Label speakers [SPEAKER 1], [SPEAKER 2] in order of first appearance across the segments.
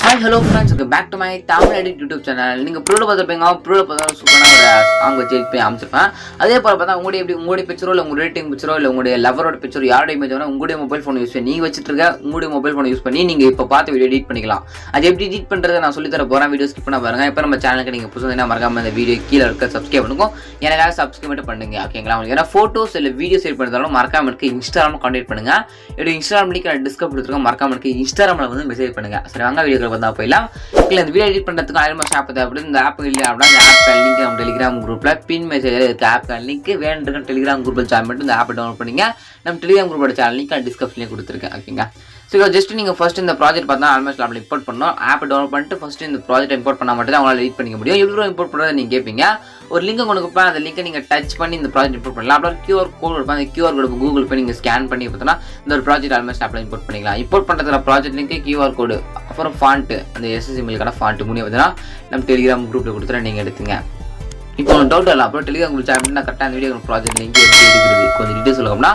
[SPEAKER 1] Hi, hello friends, welcome back to my Tamil Edit YouTube channel. நீங்க ப்ரோல பார்த்திருப்பீங்க, ப்ரோல பார்த்தா சூப்பரான ஒரு சாங் வச்சு எடிட் பண்ணி அமைச்சிருப்பேன். அதே போல பார்த்தா உங்களுடைய பிக்சரோ இல்ல உங்க ரேட்டிங் பிக்சரோ இல்ல உங்களுடைய லவரோட பிக்சரோ யாரோட இமேஜ் வேணா உங்களுடைய மொபைல் ஃபோன் யூஸ் பண்ணி நீங்க வச்சிட்டு இருக்க உங்களுடைய மொபைல் ஃபோன் யூஸ் பண்ணி நீங்க இப்ப பார்த்த வீடியோ எடிட் பண்ணிக்கலாம். அது எப்படி எடிட் பண்றதை நான் சொல்லி தர போறேன். வீடியோ ஸ்கிப் பண்ண பாருங்க. இப்போ நம்ம சேனலுக்கு நீங்க புதுசா மறக்காம இந்த வீடியோ கீழ இருக்க சப்ஸ்கிரைப் பண்ணுங்க. எனக்காக சப்ஸ்கிரைப் மட்டும் பண்ணுங்க. ஓகேங்களா? உங்களுக்கு ஏன்னா போட்டோஸ் இல்ல வீடியோஸ் எடிட் பண்றதாலும் மறக்காம எனக்கு இன்ஸ்டாகிராம்ல கான்டாக்ட் பண்ணுங்க. என்னோட இன்ஸ்டாகிராம் லிங்க் நான் டிஸ்கிரிப்ஷன்ல கொடுத்துருக்கேன். மறக்காம எனக்கு இன்ஸ்டாகிராம்ல வந்து மெசேஜ் பண்ணுங்க. சரி வாங்க வீடியோக்கு வந்தா போயிடலாம். இந்த வீடியோ எடிட் பண்ணுறதுக்கு 1000 ஆப் அப்படி இந்த ஆப் இல்லை அப்படின்னா அந்த ஆப் லிங்க் நம்ம டெலிகிராம் குரூப்பில் பின் மெசேஜ் இருக்க ஆப் லிங்க் வேணுன்ற டெலிகிராம் குரூப்பில் ஜாயின் பண்ணிட்டு இந்த ஆப்பை டவுன்லோட் பண்ணிங்க. நம்ம டெலிகிராம் குரூப்போட சேனல் லிங்க் டிஸ்கிரிப்ஷன்லேயே கொடுத்துருக்கேன். ஓகேங்க. ஸோ ஜஸ்ட் நீங்கள் ஃபஸ்ட் இந்த ப்ராஜெக்ட் பார்த்தா ஆல்மோஸ்ட் அப்படி இம்போர்ட் பண்ணணும். ஆப் டவுன்லோட் பண்ணிட்டு ஃபஸ்ட்டு இந்த ப்ராஜெக்ட் இம்போர்ட் பண்ணால் மட்டும் தான் அவங்களால எடிட் பண்ணிக்க முடியும். எவ்வளோ இம்போர்ட் பண்ணுறதை நீங்கள் கேட்பீங்க. ஒரு லிங்க் கொடுப்பேன். அந்த லிங்கை நீங்கள் டச் பண்ணி இந்த ப்ராஜெக்ட் இம்போர்ட் பண்ணலாம். அப்புறம் QR கோட் கொடுப்பேன். அந்த QR கோடு கூகுள் போய் நீங்கள் ஸ்கேன் பண்ணி பார்த்தோன்னா இந்த ஒரு ப்ராஜெக்ட் ஆல்மோஸ்ட் ஆப்பில் இம்போர்ட் பண்ணிக்கலாம். இம்போர்ட் பண்ணுறதுல ப்ராஜெக்ட் லிங்க் QR கோடு அப்புறம் ஃபாண்ட்டு அந்த SSML ஃபாண்ட்டு மூணு பார்த்தீங்கன்னா நம்ம டெலிகிராம் குரூப்பில் கொடுத்துட்டு நீங்கள் எடுத்துங்க. இப்போ டவுட் இல்லை. அப்புறம் டெலிகிராம் குரூப் ஜாயின் பண்ணி நான் கரெக்டாக அந்த வீடியோ ப்ராஜெக்ட் லிங்க் எப்படி எடுக்கிறது கொஞ்சம் டீட்டெயில் சொல்லணும்னா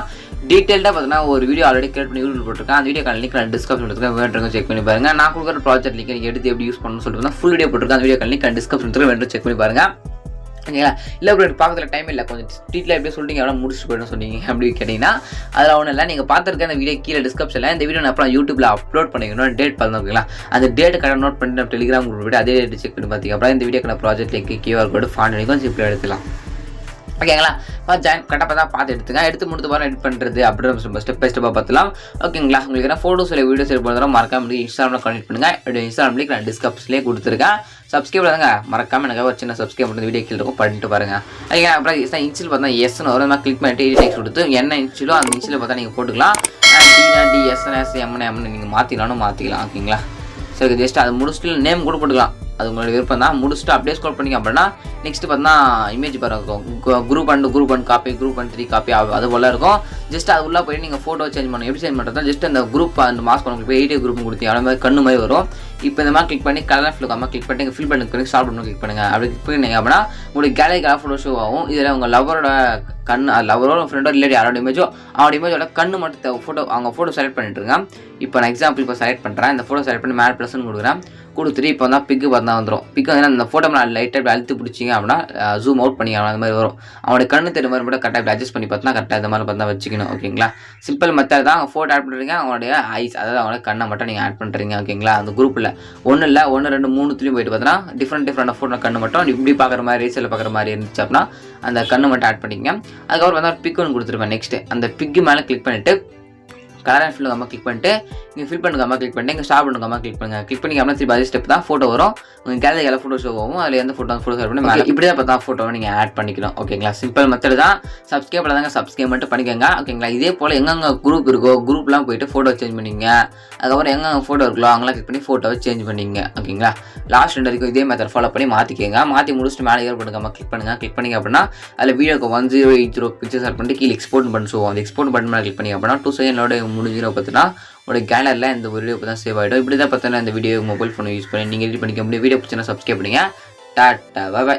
[SPEAKER 1] டீட்டெயில்டாக பார்த்தீங்கன்னா ஒரு வீடியோ ஆல்ரெடி கிரியேட் பண்ணி யூடியூப் போட்டிருக்கேன். அந்த வீடியோ லிங்க் நான் டிஸ்கிரிப்ஷன் கொடுத்துருக்கேன். வேணுங்க செக் பண்ணி பாருங்க. நான் கொடுக்குற ப்ராஜெக்ட் லிங்க் நீங்கள் எடுத்து எப்படி யூஸ் பண்ணணும்னு சொல்லிட்டு ஃபுல் வீடியோ போட்டிருக்கேன். அந்த வீடியோ லிங்க் டிஸ்கிரிப்ஷன் கொடுத்துருக்கேன். வேணும் செக் பண்ணி பாருங்க. ஓகேங்களா? இல்லை அப்படி பார்க்கறதுல டைம் இல்லை. கொஞ்சம் டீட்டெயில் எப்படி சொல்லிட்டீங்க எவ்வளோ முடிச்சுட்டு போய்ட்டு சொன்னீங்க அப்படி கேட்டிங்கன்னா அதில் ஒன்றும் இல்லை. நீங்கள் பார்த்துருக்க அந்த வீடியோ கீழே டிஸ்கிரிப்ஷனில் இந்த வீடியோ நான் அப்புறம் யூடியூப்பில் அப்லோட் பண்ணிக்கணும். டேட் பார்த்து ஓகேங்களா? அந்த டேட் கரெக்டாக நோட் பண்ணிட்டு நம்ம டெலிகிராம் குரூப் விட அதே டேட் செக் பண்ணி பார்த்தீங்க. அப்புறம் இந்த வீடியோக்கான ப்ராஜெக்ட் லிங்க் QR கோடு ஃபாண்ட் பண்ணிக்கும் சிம்பிளாக எடுத்துக்கலாம். ஓகேங்களா? ஜாயின் கரெக்டாக தான் பார்த்து எடுத்துங்க. எடுத்து முடித்து பாருங்க எடிட் பண்ணுறது அப்படின்னு ஸ்டெப் பை ஸ்டெப்பாக பார்த்துலாம். ஓகேங்களா? உங்களுக்கு என்ன ஃபோட்டோஸ் இல்லை வீடியோஸ் எடிட் பண்ணுறதும் மறக்காம இன்ஸ்டாகிராமில் கனெக்ட் பண்ணுங்கள். என்னோட இன்ஸ்டாகிராம் லிங்க் நான் டிஸ்கிரிப்ஷன்லேயே கொடுத்துருக்கேன். சப்ஸ்கிரைப் பண்ணுங்க. மறக்காம எனக்கு ஒரு சின்ன சப்ஸ்கிரைப் பண்ணுறது வீடியோ கீழே இருக்கும் பண்ணிட்டு பாருங்க. ஓகேங்களா? அப்புறம் இன்ஸ்டில் பார்த்தா எஸ்ன்னு வரும். கிளிக் பண்ணிட்டு எடிட் கொடுத்து என்ன இன்ஸ்டிலோ அந்த இன்ஸ்டில் பார்த்தா நீங்கள் போட்டுக்கலாம். DSNS நீங்கள் மாற்றிக்கலாம். ஓகேங்களா? சரி ஜஸ்ட் அதை முடிச்சுட்டு நேம் கூட போட்டுக்கலாம். அது உங்களோட விருப்பம் தான். முடிச்சுட்டு அப்படியே ஸ்க்ரோல் பண்ணிங்க அப்படின்னா நெக்ஸ்ட் பார்த்தா இமேஜ் பாருங்க குரூப் 1 காப்பி குரூப் 3 காப்பி அது போல இருக்கும். ஜஸ்ட் அது உள்ள போய் நீங்கள் ஃபோட்டோ சேஞ்ச் பண்ணணும். எப்படி சேஞ்ச் பண்ணுறது? ஜஸ்ட் அந்த குரூப் அந்த மாஸ்க் பண்ண போய் 8 குரூப் கொடுத்தீங்க அதே மாதிரி கண்ணு மாதிரி வரும். இப்போ இந்த மாதிரி கிளிக் பண்ணி கலர் ஃபில் கிளிக் பண்ணி ஃபில் பண்ணி ஸ்டார்ட் பண்ணி கிளிக் பண்ணுங்க. அப்படி கிளிக் பண்ணிங்க அப்படின்னா உங்களுக்கு கேலரி கலர் ஃபோட்டோ ஷோ ஆகும். இதில் உங்கள் லவரோட கண் லவரோட ஃப்ரெண்டோ ரிலேட்டிவ் யாரோட இமேஜோ அவனோட இமேஜோட கண்ணு மட்டும் ஃபோட்டோ அவங்க ஃபோட்டோ செலக்ட் பண்ணிட்டு இருக்கேன். இப்போ நான் எக்ஸாம்பிள் இப்போ செலக்ட் பண்ணுறேன். இந்த ஃபோட்டோ செலக்ட் பண்ணி மேலே ப்ளஸ்ன்னு கொடுக்குறேன். கொடுத்துட்டு இப்போ வந்து பிக்கு பார்த்தா வந்துடும். பிக்கு வந்து அந்த ஃபோட்டோ நான் லைட்டாக அழுத்து பிடிச்சிங்க அப்படின்னா ஜூம் அவுட் பண்ணி அந்த மாதிரி வரும். அவனுடைய கண்ணு தெரியும் மாதிரி மட்டும் கரெக்டாக அட்ஜஸ்ட் பண்ணி பார்த்தா கரெக்டாக இந்த மாதிரி பார்த்தா வச்சுக்கணும். ஓகேங்களா? சிம்பிள் மெத்தட் தான். ஃபோட்டோ ஆட் பண்ணுறீங்க. அவனுடைய ஐஸ் அதாவது அவனோட கண்ணை மட்டும் நீங்கள் ஆட் பண்ணுறீங்க. ஓகேங்களா? அந்த குரூப்பில் ஒன்றும் இல்லை 1 2 3 போயிட்டு பார்த்தீங்கன்னா டிஃப்ரெண்ட் ஃபோட்டோ கண்ணு மட்டும் இப்படி பார்க்குற மாதிரி ரீசெல்ல பார்க்குற மாதிரி இருந்துச்சு அப்படின்னா அந்த கண்ணு மட்டும் ஆட் பண்ணிக்கங்க. அதுக்கப்புறம் வந்து பிக் ஒன்று கொடுத்துருப்பேன். நெக்ஸ்ட் அந்த பிக்கு மேலே கிளிக் பண்ணிவிட்டு கலர் அண்ட் ஃபில் கிளிக் பண்ணிட்டு நீங்கள் ஃபில் பண்ணுங்க கிளிக் பண்ணிட்டு இங்கே ஸ்டார்ட் பண்ணுங்க கிளிக் பண்ணுங்கள். கிளிக் பண்ணி அப்படின்னா திருப்பி அதே ஸ்டெப் தான் ஃபோட்டோ வரும். உங்கள் கேலரி எல்லாம் ஃபோட்டோ ஷோ ஆகும். அதில் எந்த ஃபோட்டோ செலக்ட் பண்ணி மேலே இப்படி தான் பார்த்தா ஃபோட்டோவை நீங்கள் ஆட் பண்ணிக்கலாம். ஓகேங்களா? சிம்பிள் மெத்தட் தான். சப்ஸ்கிரைப் பண்ணாதாங்க சப்ஸ்கிரைப் மட்டும் பண்ணிக்கோங்க. ஓகேங்களா? இதே போல் எங்கெங்கே குரூப் இருக்கோ குரூப்லாம் போயிட்டு ஃபோட்டோ சேஞ்ச் பண்ணிங்க. அதுக்கப்புறம் எங்கெங்கே ஃபோட்டோ இருக்கோ அவங்களாம் கிளிக் பண்ணி ஃபோட்டோவை சேஞ்ச் பண்ணிங்க. ஓகேங்களா? லாஸ்ட் 2 வரைக்கும் இதே மெத்தட் ஃபாலோ பண்ணி மாற்றிக்கோங்க. மாற்றி முடிச்சுட்டு மேலே ஏர் பண்ணுங்க கிளிக் பண்ணிங்க அப்படின்னா அதில் வீடியோக்கு 1080 பிக்சர் செலக்ட் பண்ணிட்டு கீழே எக்ஸ்போர்ட் பண்ணி சொல்லுவோம். அந்த எக்ஸ்போர்ட் பண்ணி மேலே கிளிக் பண்ணி அப்படின்னா 2 செகண்டோட முடிஞ்சிடும். பார்த்தீங்கன்னா உங்களோட கேலரியில் இந்த வீடியோ இப்போ தான் சேவ் ஆகிடும். இப்படி தான் பார்த்தீங்கன்னா இந்த வீடியோ மொபைல் ஃபோனை யூஸ் பண்ணி நீங்கள் எடிட் பண்ணிக்க முடியும். வீடியோ பிடிச்சினா சப்ஸ்கிரைப் பண்ணுங்கள். Tata bye by.